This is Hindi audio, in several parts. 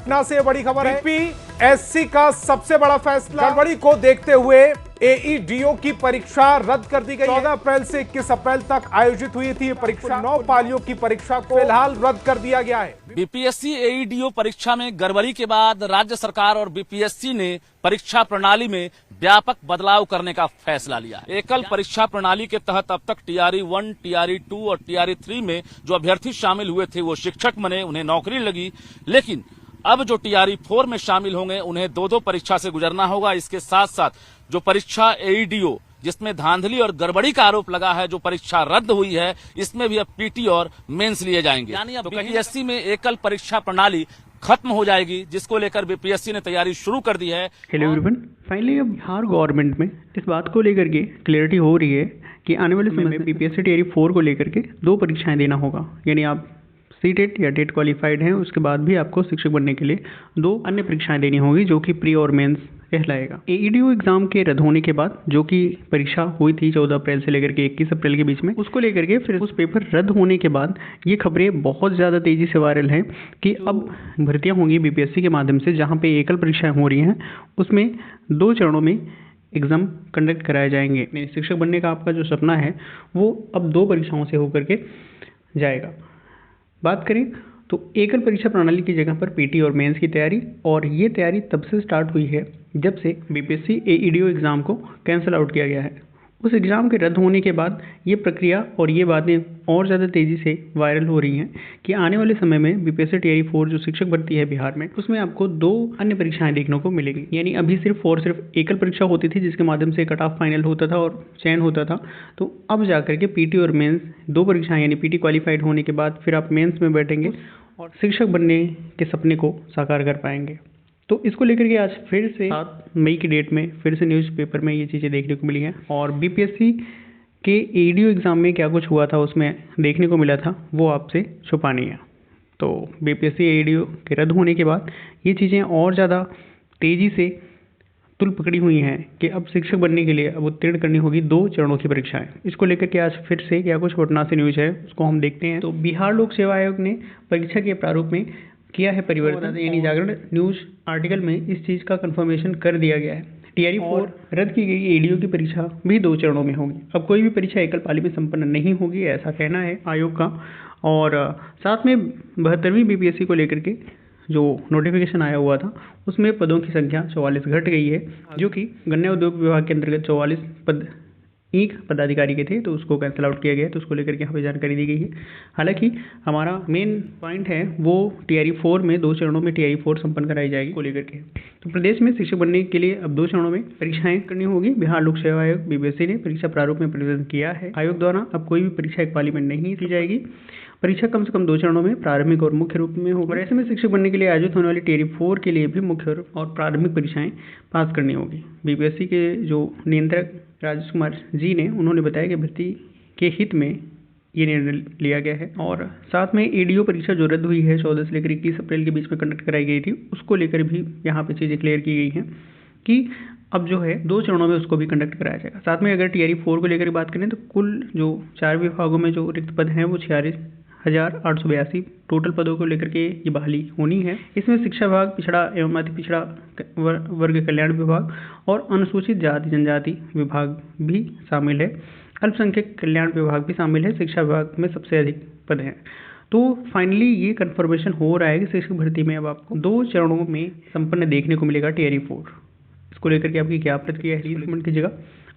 पटना से बड़ी खबर है। यूपीएससी का सबसे बड़ा फैसला, गड़बड़ी को देखते हुए एईडीओ की परीक्षा रद्द कर दी गई। 14 अप्रैल से 21 अप्रैल तक आयोजित हुई थी ये परीक्षा। 9 पालियों की परीक्षा को फिलहाल रद्द कर दिया गया है। बीपीएससी एईडीओ परीक्षा में गड़बड़ी के बाद राज्य सरकार और बीपीएससी ने परीक्षा प्रणाली में व्यापक बदलाव करने का फैसला लिया। एकल परीक्षा प्रणाली के तहत अब तक टीआरई 1, टीआरई 2 और टीआरई 3 में जो अभ्यर्थी शामिल हुए थे वो शिक्षक बने, उन्हें नौकरी लगी। लेकिन अब जो टीआरई 4 में शामिल होंगे उन्हें 2-2 परीक्षा से गुजरना होगा। इसके साथ साथ जो परीक्षा एईडीओ जिसमें धांधली और गड़बड़ी का आरोप लगा है, जो परीक्षा रद्द हुई है, इसमें भी अब पीटी और मेंस लिए जाएंगे। यानी अब बीपीएससी में एकल परीक्षा प्रणाली खत्म हो जाएगी, जिसको लेकर बीपीएससी ने तैयारी शुरू कर दी है। हेलो एवरीवन, फाइनली अब बिहार गवर्नमेंट में इस बात को लेकर के क्लियरिटी हो रही है कि आने वाले समय में बीपीएससी टीआरई 4 को लेकर के 2 परीक्षाएं देना होगा। यानी आप सीटेट या टेट क्वालिफाइड हैं, उसके बाद भी आपको शिक्षक बनने के लिए 2 अन्य परीक्षाएं देनी होगी, जो कि प्री और मेंस कहलाएगा। एईडीओ एग्जाम के रद्द होने के बाद जो कि परीक्षा हुई थी 14 अप्रैल से लेकर के 21 अप्रैल के बीच में, उसको लेकर के फिर उस पेपर रद्द होने के बाद ये खबरें बहुत ज़्यादा तेज़ी से वायरल हैं कि अब भर्तियां होंगी बीपीएससी के माध्यम से, जहाँ पे एकल परीक्षाएं हो रही हैं उसमें 2 चरणों में एग्ज़ाम कंडक्ट कराए जाएंगे। शिक्षक बनने का आपका जो सपना है वो अब 2 परीक्षाओं से होकर के जाएगा। बात करें तो एकल परीक्षा प्रणाली की जगह पर पीटी और मेंस की तैयारी, और ये तैयारी तब से स्टार्ट हुई है जब से बीपीएससी एईडीओ एग्ज़ाम को कैंसिल आउट किया गया है। उस एग्ज़ाम के रद्द होने के बाद ये प्रक्रिया और ये बातें और ज़्यादा तेज़ी से वायरल हो रही हैं कि आने वाले समय में बीपीएससी टीआरई 4 जो शिक्षक भर्ती है बिहार में, उसमें आपको 2 अन्य परीक्षाएं देखने को मिलेगी। यानी अभी सिर्फ एकल परीक्षा होती थी जिसके माध्यम से कट ऑफ फाइनल होता था और चयन होता था, तो अब जाकर के पीटी और मेंस 2 परीक्षाएं, यानी पीटी क्वालिफाइड होने के बाद फिर आप मेंस में बैठेंगे और शिक्षक बनने के सपने को साकार कर पाएंगे। तो इसको लेकर के आज फिर से 7 मई की डेट में फिर से न्यूज़पेपर में ये चीज़ें देखने को मिली हैं। और बीपीएससी के एईडीओ एग्ज़ाम में क्या कुछ हुआ था उसमें देखने को मिला था, वो आपसे छुपा नहीं है। तो बीपीएससी एईडीओ के रद्द होने के बाद ये चीज़ें और ज़्यादा तेज़ी से तुल पकड़ी हुई हैं कि अब शिक्षक बनने के लिए अब उत्तीर्ण करनी होगी 2 चरणों की परीक्षाएं। इसको लेकर के आज फिर से क्या कुछ पटना से न्यूज़ है उसको हम देखते हैं। तो बिहार लोक सेवा आयोग ने परीक्षा के प्रारूप में किया है परिवर्तन, यानी जागरण न्यूज़ आर्टिकल में इस चीज़ का कंफर्मेशन कर दिया गया है। टीआरई 4 रद्द की गई एईडीओ की परीक्षा भी 2 चरणों में होगी। अब कोई भी परीक्षा एकल पाली में संपन्न नहीं होगी, ऐसा कहना है आयोग का। और साथ में 72वीं बीपीएससी को लेकर के जो नोटिफिकेशन आया हुआ था उसमें पदों की संख्या 44 घट गई है, जो कि गन्ना उद्योग विभाग के अंतर्गत 44 पद एक पदाधिकारी के थे, तो उसको कैंसिल आउट किया गया है। तो उसको लेकर के यहाँ पे जानकारी दी गई है। हालांकि हमारा मेन पॉइंट है वो टीआरई 4 में 2 चरणों में टीआरई 4 संपन्न कराई जाएगी को लेकर के। तो प्रदेश में शिक्षक बनने के लिए अब 2 चरणों में परीक्षाएं करनी होगी। बिहार लोक सेवा आयोग बीपीएससी ने परीक्षा प्रारूप में परिवर्तन किया है। आयोग द्वारा अब कोई भी परीक्षा एक पाली में नहीं की जाएगी। परीक्षा कम से कम 2 चरणों में प्रारंभिक और मुख्य रूप में होगी। और ऐसे में शिक्षक बनने के लिए आयोजित होने वाली टीआरई 4 के लिए भी मुख्य और प्रारंभिक परीक्षाएं पास करनी होगी। बीपीएससी के जो नियंत्रक राजेश कुमार जी ने उन्होंने बताया कि भर्ती के हित में ये निर्णय लिया गया है। और साथ में एईडीओ परीक्षा जो रद्द हुई है 14 से लेकर 21 अप्रैल के बीच में कंडक्ट कराई गई थी, उसको लेकर भी यहाँ पे चीज़ें क्लियर की गई हैं कि अब जो है 2 चरणों में उसको भी कंडक्ट कराया जाएगा। साथ में अगर टीआरई 4 को लेकर बात करें तो कुल जो 4 विभागों में जो रिक्त पद हैं वो 46,882 टोटल पदों को लेकर के ये बहाली होनी है। इसमें शिक्षा विभाग, पिछड़ा एवं अति पिछड़ा वर्ग कल्याण विभाग और अनुसूचित जाति जनजाति विभाग भी शामिल है। अल्पसंख्यक कल्याण विभाग भी शामिल है। शिक्षा विभाग में सबसे अधिक पद हैं। तो फाइनली ये कन्फर्मेशन हो रहा है कि शिक्षक भर्ती में अब आपको 2 चरणों में संपन्न देखने को मिलेगा टीआरई 4। इसको लेकर के आपकी क्या प्रतिक्रिया है कमेंट कीजिएगा।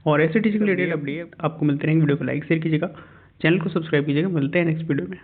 और ऐसे टीचिंग रिलेटेड अपडेट आपको मिलते रहेंगे। वीडियो को लाइक शेयर कीजिएगा, चैनल को सब्सक्राइब कीजिएगा। मिलते हैं नेक्स्ट वीडियो में।